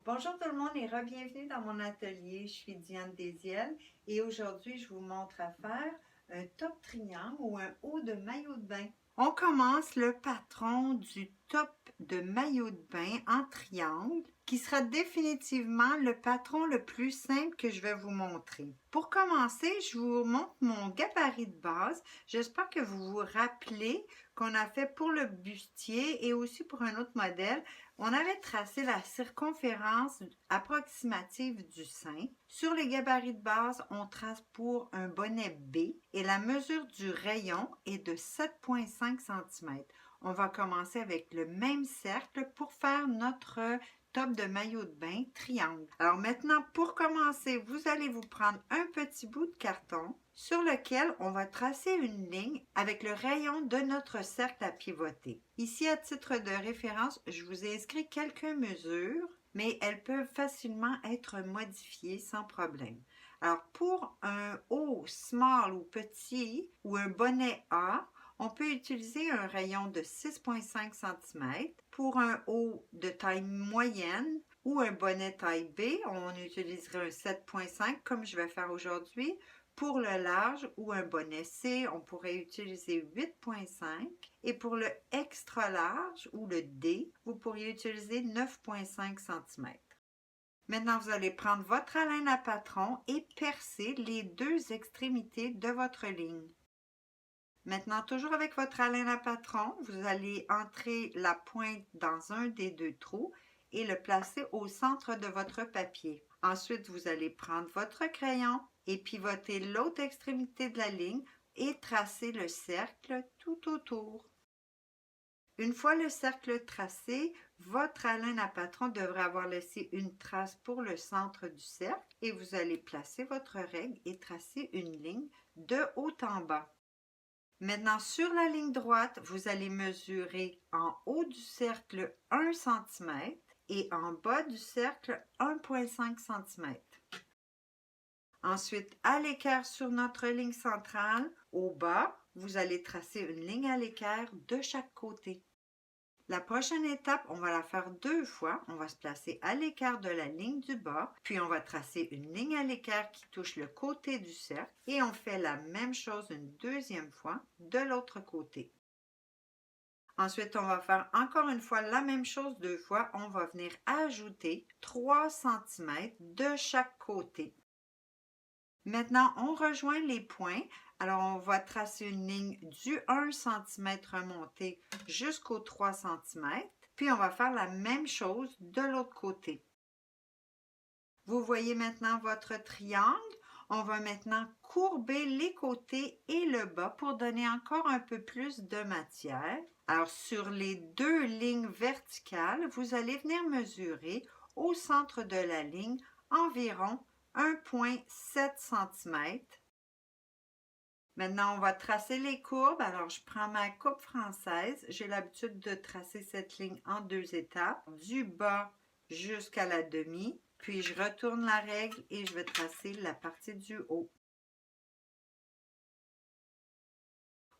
Bonjour tout le monde et re-bienvenue dans mon atelier. Je suis Diane Désiel et aujourd'hui je vous montre à faire un top triangle ou un haut de maillot de bain. On commence le patron du top de maillot de bain en triangle qui sera définitivement le patron le plus simple que je vais vous montrer. Pour commencer, je vous montre mon gabarit de base. J'espère que vous vous rappelez qu'on a fait pour le bustier et aussi pour un autre modèle. On avait tracé la circonférence approximative du sein. Sur les gabarits de base, on trace pour un bonnet B et la mesure du rayon est de 7,5 cm. On va commencer avec le même cercle pour faire notre top de maillot de bain triangle. Alors maintenant, pour commencer, vous allez vous prendre un petit bout de carton sur lequel on va tracer une ligne avec le rayon de notre cercle à pivoter. Ici, à titre de référence, je vous ai inscrit quelques mesures, mais elles peuvent facilement être modifiées sans problème. Alors, pour un haut small ou petit ou un bonnet A, on peut utiliser un rayon de 6,5 cm. Pour un haut de taille moyenne ou un bonnet taille B, on utiliserait un 7,5 comme je vais faire aujourd'hui. Pour le large ou un bonnet C, on pourrait utiliser 8,5 et pour le extra large ou le D, vous pourriez utiliser 9,5 cm. Maintenant, vous allez prendre votre haleine à patron et percer les deux extrémités de votre ligne. Maintenant, toujours avec votre haleine à patron, vous allez entrer la pointe dans un des deux trous et le placer au centre de votre papier. Ensuite, vous allez prendre votre crayon et pivoter l'autre extrémité de la ligne et tracer le cercle tout autour. Une fois le cercle tracé, votre haleine à patron devrait avoir laissé une trace pour le centre du cercle et vous allez placer votre règle et tracer une ligne de haut en bas. Maintenant, sur la ligne droite, vous allez mesurer en haut du cercle 1 cm et en bas du cercle 1,5 cm. Ensuite, à l'équerre sur notre ligne centrale, au bas, vous allez tracer une ligne à l'équerre de chaque côté. La prochaine étape, on va la faire deux fois. On va se placer à l'équerre de la ligne du bas, puis on va tracer une ligne à l'équerre qui touche le côté du cercle et on fait la même chose une deuxième fois de l'autre côté. Ensuite, on va faire encore une fois la même chose deux fois. On va venir ajouter 3 cm de chaque côté. Maintenant, on rejoint les points. Alors, on va tracer une ligne du 1 cm remonté jusqu'au 3 cm. Puis, on va faire la même chose de l'autre côté. Vous voyez maintenant votre triangle. On va maintenant courber les côtés et le bas pour donner encore un peu plus de matière. Alors, sur les deux lignes verticales, vous allez venir mesurer au centre de la ligne environ 1,7 cm. Maintenant, on va tracer les courbes. Alors, je prends ma coupe française. J'ai l'habitude de tracer cette ligne en deux étapes, du bas jusqu'à la demi. Puis, je retourne la règle et je vais tracer la partie du haut.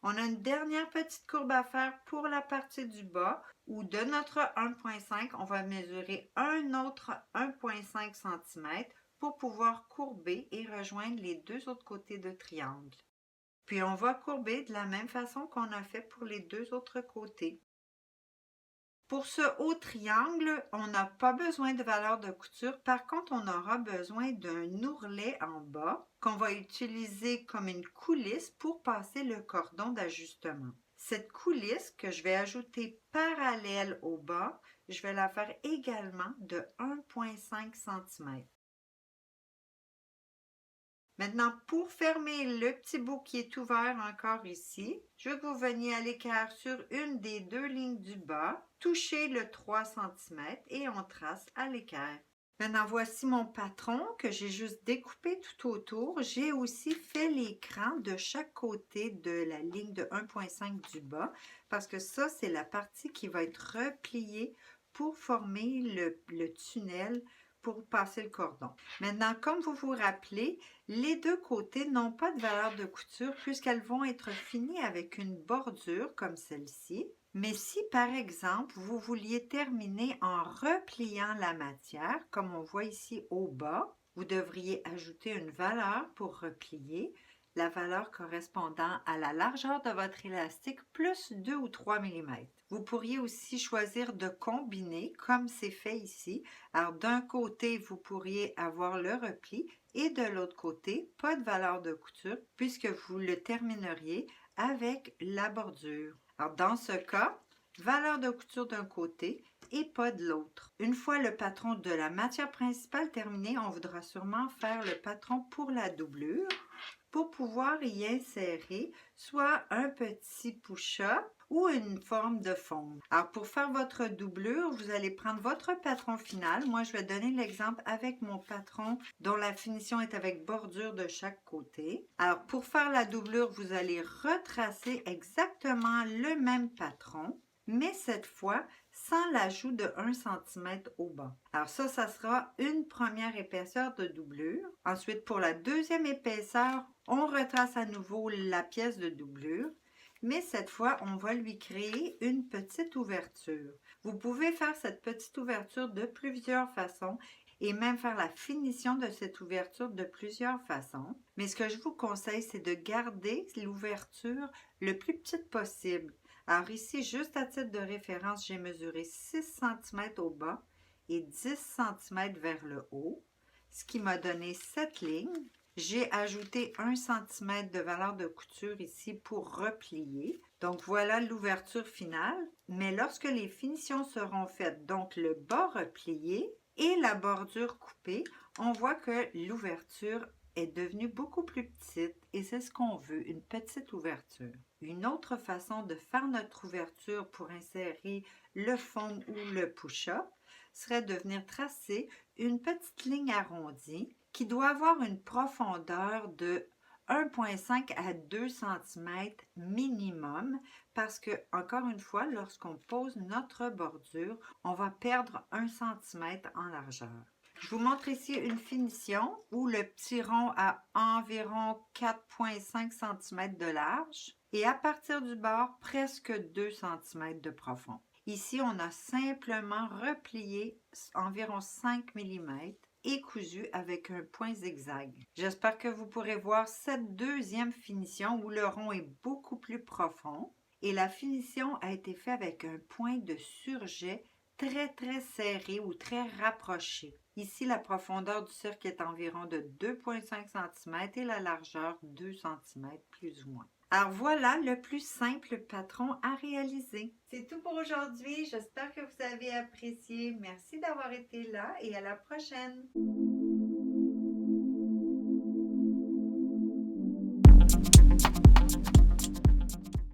On a une dernière petite courbe à faire pour la partie du bas où de notre 1,5, on va mesurer un autre 1,5 cm pour pouvoir courber et rejoindre les deux autres côtés de triangle. Puis on va courber de la même façon qu'on a fait pour les deux autres côtés. Pour ce haut triangle, on n'a pas besoin de valeur de couture. Par contre, on aura besoin d'un ourlet en bas qu'on va utiliser comme une coulisse pour passer le cordon d'ajustement. Cette coulisse que je vais ajouter parallèle au bas, je vais la faire également de 1,5 cm. Maintenant, pour fermer le petit bout qui est ouvert encore ici, je veux que vous veniez à l'équerre sur une des deux lignes du bas, touchez le 3 cm et on trace à l'équerre. Maintenant, voici mon patron que j'ai juste découpé tout autour. J'ai aussi fait l'écran de chaque côté de la ligne de 1,5 du bas parce que ça, c'est la partie qui va être repliée pour former le tunnel pour passer le cordon. Maintenant, comme vous vous rappelez, les deux côtés n'ont pas de valeur de couture puisqu'elles vont être finies avec une bordure comme celle-ci. Mais si, par exemple, vous vouliez terminer en repliant la matière, comme on voit ici au bas, vous devriez ajouter une valeur pour replier, la valeur correspondant à la largeur de votre élastique plus 2 ou 3 mm. Vous pourriez aussi choisir de combiner comme c'est fait ici. Alors d'un côté, vous pourriez avoir le repli et de l'autre côté, pas de valeur de couture puisque vous le termineriez avec la bordure. Alors dans ce cas, valeur de couture d'un côté et pas de l'autre. Une fois le patron de la matière principale terminé, on voudra sûrement faire le patron pour la doublure pour pouvoir y insérer soit un petit push-up ou une forme de fond. Alors pour faire votre doublure, vous allez prendre votre patron final. Moi, je vais donner l'exemple avec mon patron dont la finition est avec bordure de chaque côté. Alors pour faire la doublure, vous allez retracer exactement le même patron, mais cette fois sans l'ajout de 1 cm au bas. Alors ça sera une première épaisseur de doublure. Ensuite, pour la deuxième épaisseur, on retrace à nouveau la pièce de doublure, mais cette fois, on va lui créer une petite ouverture. Vous pouvez faire cette petite ouverture de plusieurs façons et même faire la finition de cette ouverture de plusieurs façons. Mais ce que je vous conseille, c'est de garder l'ouverture le plus petite possible. Alors ici, juste à titre de référence, j'ai mesuré 6 cm au bas et 10 cm vers le haut, ce qui m'a donné cette ligne. J'ai ajouté 1 cm de valeur de couture ici pour replier. Donc voilà l'ouverture finale. Mais lorsque les finitions seront faites, donc le bas replié et la bordure coupée, on voit que l'ouverture est devenue beaucoup plus petite et c'est ce qu'on veut, une petite ouverture. Une autre façon de faire notre ouverture pour insérer le fond ou le push-up serait de venir tracer une petite ligne arrondie qui doit avoir une profondeur de 1,5 à 2 cm minimum parce que, encore une fois, lorsqu'on pose notre bordure, on va perdre 1 cm en largeur. Je vous montre ici une finition où le petit rond a environ 4,5 cm de large et à partir du bord, presque 2 cm de profond. Ici, on a simplement replié environ 5 mm et cousu avec un point zigzag. J'espère que vous pourrez voir cette deuxième finition où le rond est beaucoup plus profond et la finition a été faite avec un point de surjet très serré ou très rapproché. Ici, la profondeur du cercle est environ de 2,5 cm et la largeur 2 cm plus ou moins. Alors voilà le plus simple patron à réaliser. C'est tout pour aujourd'hui. J'espère que vous avez apprécié. Merci d'avoir été là et à la prochaine.